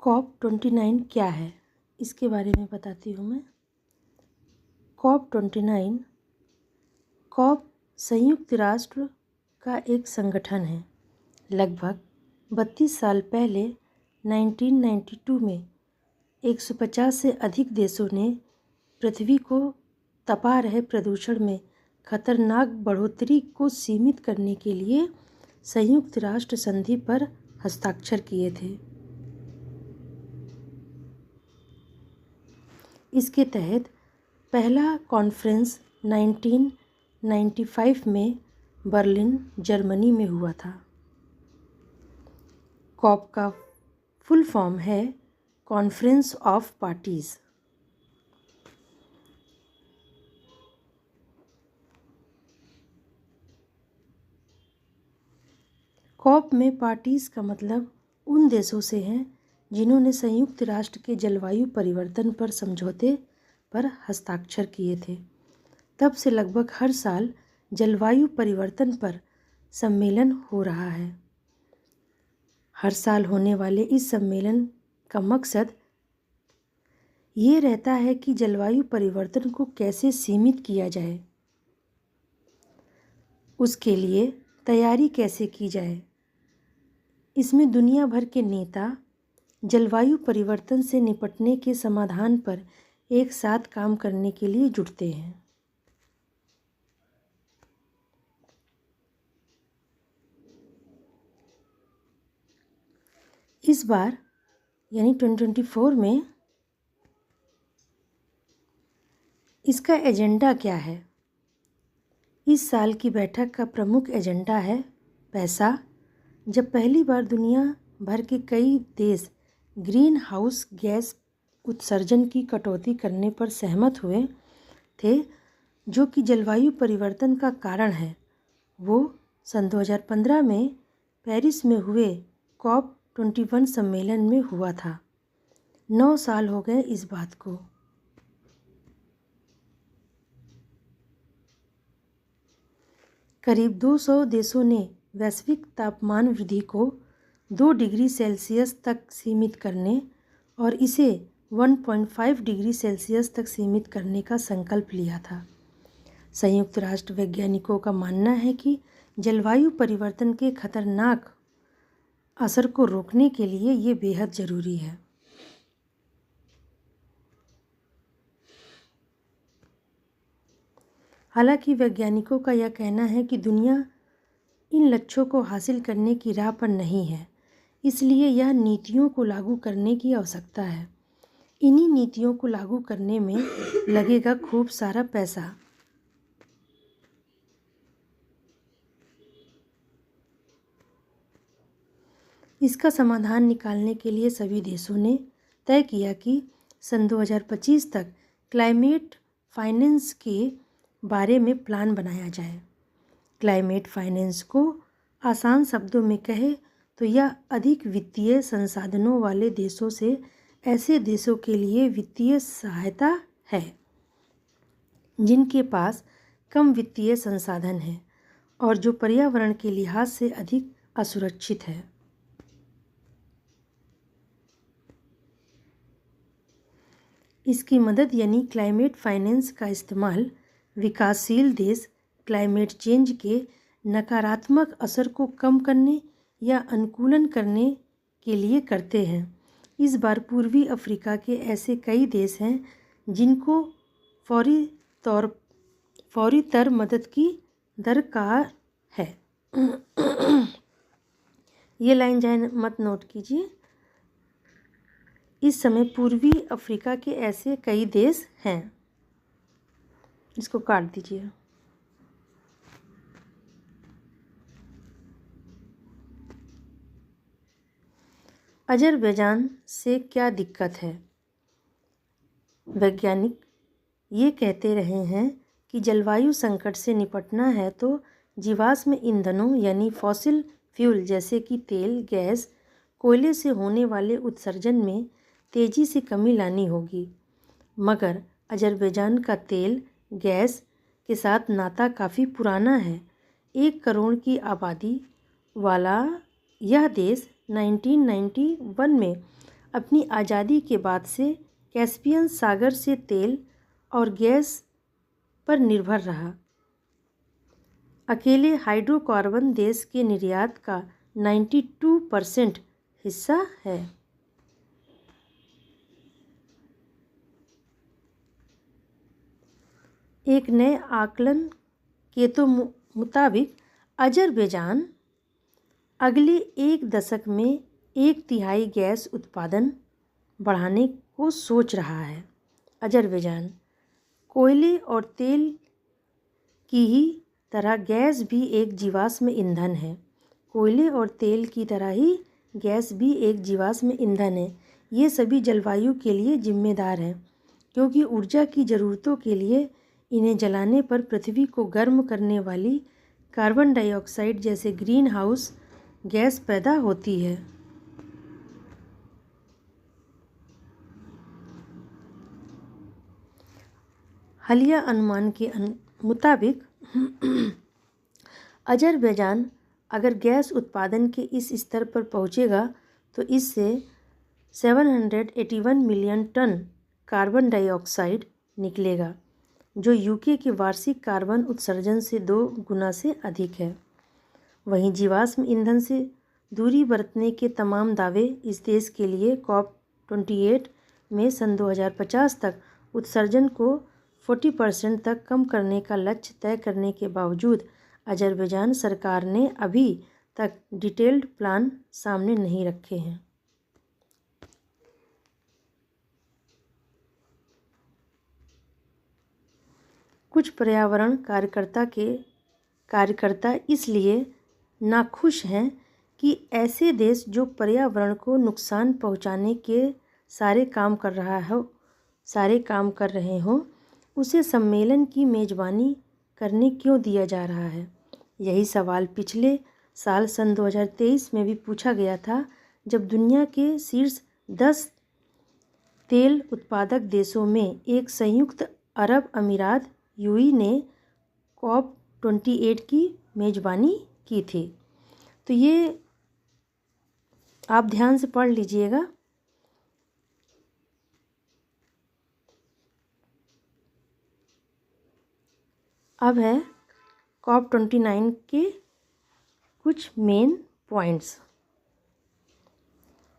COP29 क्या है, इसके बारे में बताती हूँ मैं। COP29 कॉप संयुक्त राष्ट्र का एक संगठन है। लगभग 32 साल पहले 1992 में 150 से अधिक देशों ने पृथ्वी को तपा रहे प्रदूषण में खतरनाक बढ़ोतरी को सीमित करने के लिए संयुक्त राष्ट्र संधि पर हस्ताक्षर किए थे। इसके तहत पहला कॉन्फ्रेंस 1995 में बर्लिन, जर्मनी में हुआ था। कॉप का फुल फॉर्म है कॉन्फ्रेंस ऑफ पार्टीज। कॉप में पार्टीज का मतलब उन देशों से हैं जिन्होंने संयुक्त राष्ट्र के जलवायु परिवर्तन पर समझौते पर हस्ताक्षर किए थे। तब से लगभग हर साल जलवायु परिवर्तन पर सम्मेलन हो रहा है। हर साल होने वाले इस सम्मेलन का मकसद ये रहता है कि जलवायु परिवर्तन को कैसे सीमित किया जाए, उसके लिए तैयारी कैसे की जाए। इसमें दुनिया भर के नेता जलवायु परिवर्तन से निपटने के समाधान पर एक साथ काम करने के लिए जुटते हैं। इस बार यानी 2024 में इसका एजेंडा क्या है? इस साल की बैठक का प्रमुख एजेंडा है पैसा। जब पहली बार दुनिया भर के कई देश ग्रीन हाउस गैस उत्सर्जन की कटौती करने पर सहमत हुए थे, जो कि जलवायु परिवर्तन का कारण है, वो सन 2015 में पेरिस में हुए COP21 सम्मेलन में हुआ था। 9 साल हो गए इस बात को। करीब 200 देशों ने वैश्विक तापमान वृद्धि को 2 डिग्री सेल्सियस तक सीमित करने और इसे 1.5 डिग्री सेल्सियस तक सीमित करने का संकल्प लिया था। संयुक्त राष्ट्र वैज्ञानिकों का मानना है कि जलवायु परिवर्तन के खतरनाक असर को रोकने के लिए ये बेहद ज़रूरी है। हालांकि वैज्ञानिकों का यह कहना है कि दुनिया इन लक्ष्यों को हासिल करने की राह पर नहीं है, इसलिए यह नीतियों को लागू करने की आवश्यकता है। इन्हीं नीतियों को लागू करने में लगेगा खूब सारा पैसा। इसका समाधान निकालने के लिए सभी देशों ने तय किया कि सन 2025 तक क्लाइमेट फाइनेंस के बारे में प्लान बनाया जाए। क्लाइमेट फाइनेंस को आसान शब्दों में कहे तो यह अधिक वित्तीय संसाधनों वाले देशों से ऐसे देशों के लिए वित्तीय सहायता है जिनके पास कम वित्तीय संसाधन हैं और जो पर्यावरण के लिहाज से अधिक असुरक्षित है। इसकी मदद यानी क्लाइमेट फाइनेंस का इस्तेमाल विकासशील देश क्लाइमेट चेंज के नकारात्मक असर को कम करने या अनुकूलन करने के लिए करते हैं। इस बार पूर्वी अफ्रीका के ऐसे कई देश हैं जिनको फौरी तर मदद की दरकार है। ये लाइन जाए मत नोट कीजिए। इस समय पूर्वी अफ्रीका के ऐसे कई देश हैं। इसको काट दीजिए। अजरबैजान से क्या दिक्कत है? वैज्ञानिक ये कहते रहे हैं कि जलवायु संकट से निपटना है तो जीवाश्म ईंधनों यानी फॉसिल फ्यूल जैसे कि तेल, गैस, कोयले से होने वाले उत्सर्जन में तेज़ी से कमी लानी होगी। मगर अजरबैजान का तेल, गैस के साथ नाता काफ़ी पुराना है। 1 करोड़ की आबादी वाला यह देश 1991 में अपनी आज़ादी के बाद से कैस्पियन सागर से तेल और गैस पर निर्भर रहा। अकेले हाइड्रोकार्बन देश के निर्यात का 92% हिस्सा है। एक नए आकलन के मुताबिक अजरबैजान अगले एक दशक में 1/3 गैस उत्पादन बढ़ाने को सोच रहा है। अजरबैजान कोयले और तेल की ही तरह गैस भी एक जीवाश्म ईंधन है। कोयले और तेल की तरह ही गैस भी एक जीवाश्म ईंधन है। ये सभी जलवायु के लिए जिम्मेदार हैं, क्योंकि ऊर्जा की ज़रूरतों के लिए इन्हें जलाने पर पृथ्वी को गर्म करने वाली कार्बन डाइऑक्साइड जैसे ग्रीन हाउस गैस पैदा होती है। हालिया अनुमान के मुताबिक अजरबैजान अगर गैस उत्पादन के इस स्तर पर पहुंचेगा तो इससे 781 मिलियन टन कार्बन डाइऑक्साइड निकलेगा, जो यूके के वार्षिक कार्बन उत्सर्जन से 2 गुना से अधिक है। वहीं जीवाश्म ईंधन से दूरी बरतने के तमाम दावे इस देश के लिए COP28 में सन 2050 तक उत्सर्जन को 40% तक कम करने का लक्ष्य तय करने के बावजूद अजरबैजान सरकार ने अभी तक डिटेल्ड प्लान सामने नहीं रखे हैं। कुछ पर्यावरण कार्यकर्ता इसलिए नाखुश हैं कि ऐसे देश जो पर्यावरण को नुकसान पहुंचाने के सारे काम कर रहे हों उसे सम्मेलन की मेज़बानी करने क्यों दिया जा रहा है। यही सवाल पिछले साल सन 2023 में भी पूछा गया था, जब दुनिया के शीर्ष 10 तेल उत्पादक देशों में एक संयुक्त अरब अमीरात यूएई ने COP28 की मेज़बानी की थी। तो ये आप ध्यान से पढ़ लीजिएगा। अब है COP29 के कुछ मेन पॉइंट्स।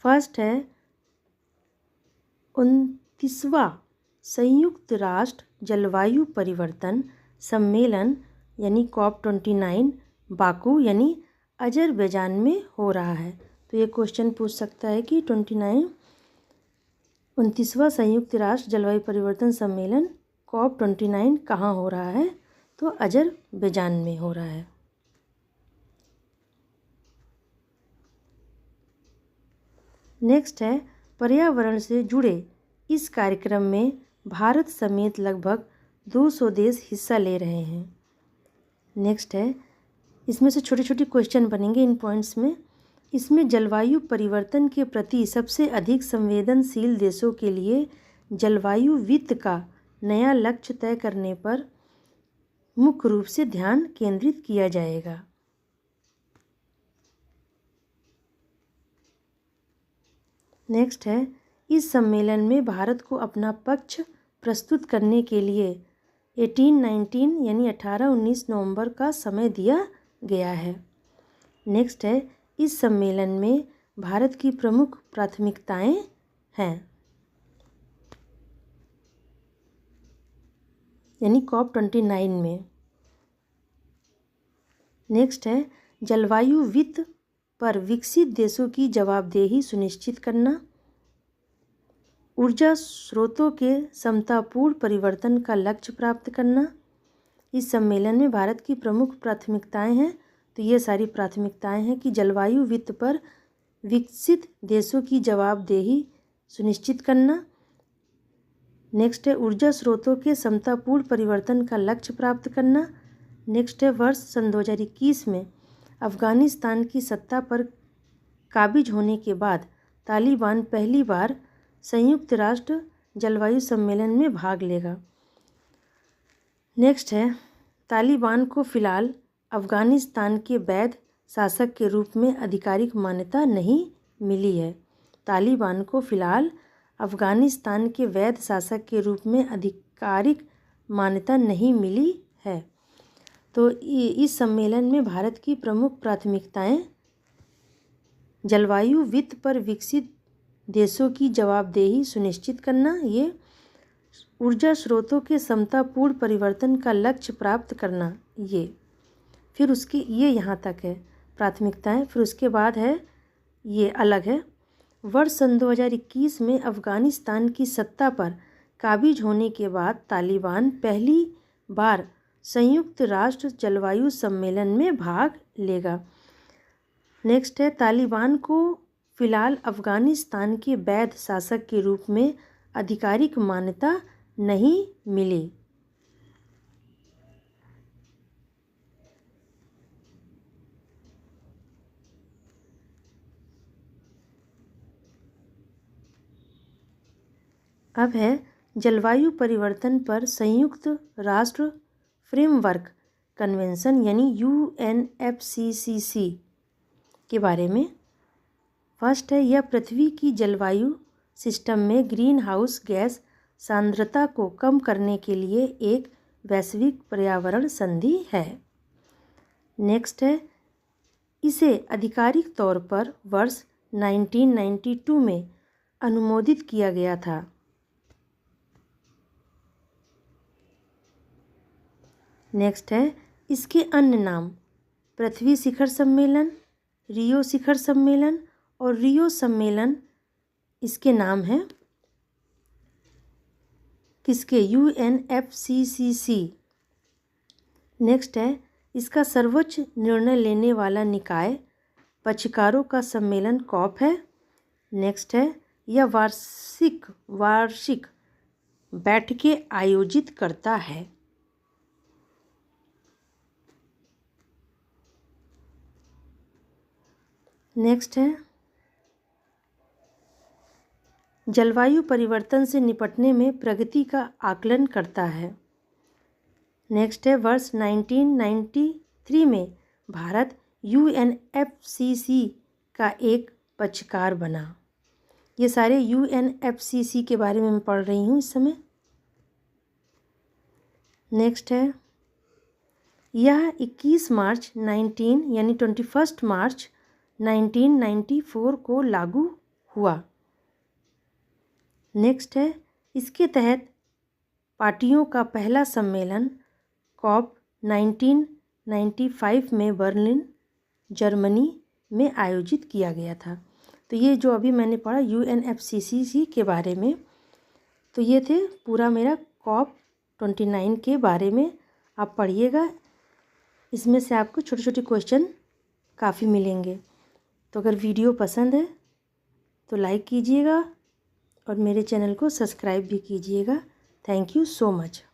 फर्स्ट है 29वां संयुक्त राष्ट्र जलवायु परिवर्तन सम्मेलन यानी COP29 बाकू यानी अजरबैजान में हो रहा है। तो ये क्वेश्चन पूछ सकता है कि 29वां संयुक्त राष्ट्र जलवायु परिवर्तन सम्मेलन COP29 कहाँ हो रहा है, तो अजरबैजान में हो रहा है। नेक्स्ट है पर्यावरण से जुड़े इस कार्यक्रम में भारत समेत लगभग 200 देश हिस्सा ले रहे हैं। नेक्स्ट है इसमें से छोटे छोटे क्वेश्चन बनेंगे इन पॉइंट्स में। इसमें जलवायु परिवर्तन के प्रति सबसे अधिक संवेदनशील देशों के लिए जलवायु वित्त का नया लक्ष्य तय करने पर मुख्य रूप से ध्यान केंद्रित किया जाएगा। नेक्स्ट है इस सम्मेलन में भारत को अपना पक्ष प्रस्तुत करने के लिए 18-19 यानी 18-19 नवंबर का समय दिया गया है। नेक्स्ट है इस सम्मेलन में भारत की प्रमुख प्राथमिकताएं हैं, यानी COP29 में। नेक्स्ट है जलवायु वित्त पर विकसित देशों की जवाबदेही सुनिश्चित करना, ऊर्जा स्रोतों के समतापूर्ण परिवर्तन का लक्ष्य प्राप्त करना। इस सम्मेलन में भारत की प्रमुख प्राथमिकताएं हैं, तो ये सारी प्राथमिकताएं हैं कि जलवायु वित्त पर विकसित देशों की जवाबदेही सुनिश्चित करना। नेक्स्ट है ऊर्जा स्रोतों के समतापूर्ण परिवर्तन का लक्ष्य प्राप्त करना। नेक्स्ट है वर्ष सन 2021 में अफ़गानिस्तान की सत्ता पर काबिज होने के बाद तालिबान पहली बार संयुक्त राष्ट्र जलवायु सम्मेलन में भाग लेगा। नेक्स्ट है तालिबान को फ़िलहाल अफ़गानिस्तान के वैध शासक के रूप में आधिकारिक मान्यता नहीं मिली है। तालिबान को फ़िलहाल अफ़गानिस्तान के वैध शासक के रूप में आधिकारिक मान्यता नहीं मिली है। तो इस सम्मेलन में भारत की प्रमुख प्राथमिकताएं जलवायु वित्त पर विकसित देशों की जवाबदेही सुनिश्चित करना, ये ऊर्जा स्रोतों के समतापूर्ण परिवर्तन का लक्ष्य प्राप्त करना, ये फिर उसकी ये यहाँ तक है प्राथमिकताएं। फिर उसके बाद है ये अलग है। वर्ष सन 2021 में अफ़गानिस्तान की सत्ता पर काबिज होने के बाद तालिबान पहली बार संयुक्त राष्ट्र जलवायु सम्मेलन में भाग लेगा। नेक्स्ट है तालिबान को फ़िलहाल अफ़गानिस्तान के वैध शासक के रूप में आधिकारिक मान्यता नहीं मिली। अब है जलवायु परिवर्तन पर संयुक्त राष्ट्र फ्रेमवर्क कन्वेंशन यानी UNFCCC के बारे में। फर्स्ट है यह पृथ्वी की जलवायु सिस्टम में ग्रीन हाउस गैस सांद्रता को कम करने के लिए एक वैश्विक पर्यावरण संधि है। नेक्स्ट है इसे आधिकारिक तौर पर वर्ष 1992 में अनुमोदित किया गया था। नेक्स्ट है इसके अन्य नाम पृथ्वी शिखर सम्मेलन, रियो शिखर सम्मेलन और रियो सम्मेलन इसके नाम हैं किसके UNFCCC। नेक्स्ट है इसका सर्वोच्च निर्णय लेने वाला निकाय पक्षकारों का सम्मेलन COP है। नेक्स्ट है यह वार्षिक बैठकें आयोजित करता है। नेक्स्ट है जलवायु परिवर्तन से निपटने में प्रगति का आकलन करता है। नेक्स्ट है वर्ष 1993 में भारत UNFCCC का एक पक्षकार बना। ये सारे UNFCCC के बारे में मैं पढ़ रही हूँ इस समय। नेक्स्ट है यह 21 मार्च 21 मार्च 1994 को लागू हुआ। नेक्स्ट है इसके तहत पार्टियों का पहला सम्मेलन COP 1995 में बर्लिन जर्मनी में आयोजित किया गया था। तो ये जो अभी मैंने पढ़ा UNFCCC के बारे में, तो ये थे पूरा मेरा COP 29 के बारे में। आप पढ़िएगा, इसमें से आपको छोटे छोटे क्वेश्चन काफ़ी मिलेंगे। तो अगर वीडियो पसंद है तो लाइक कीजिएगा और मेरे चैनल को सब्सक्राइब भी कीजिएगा। Thank you so much.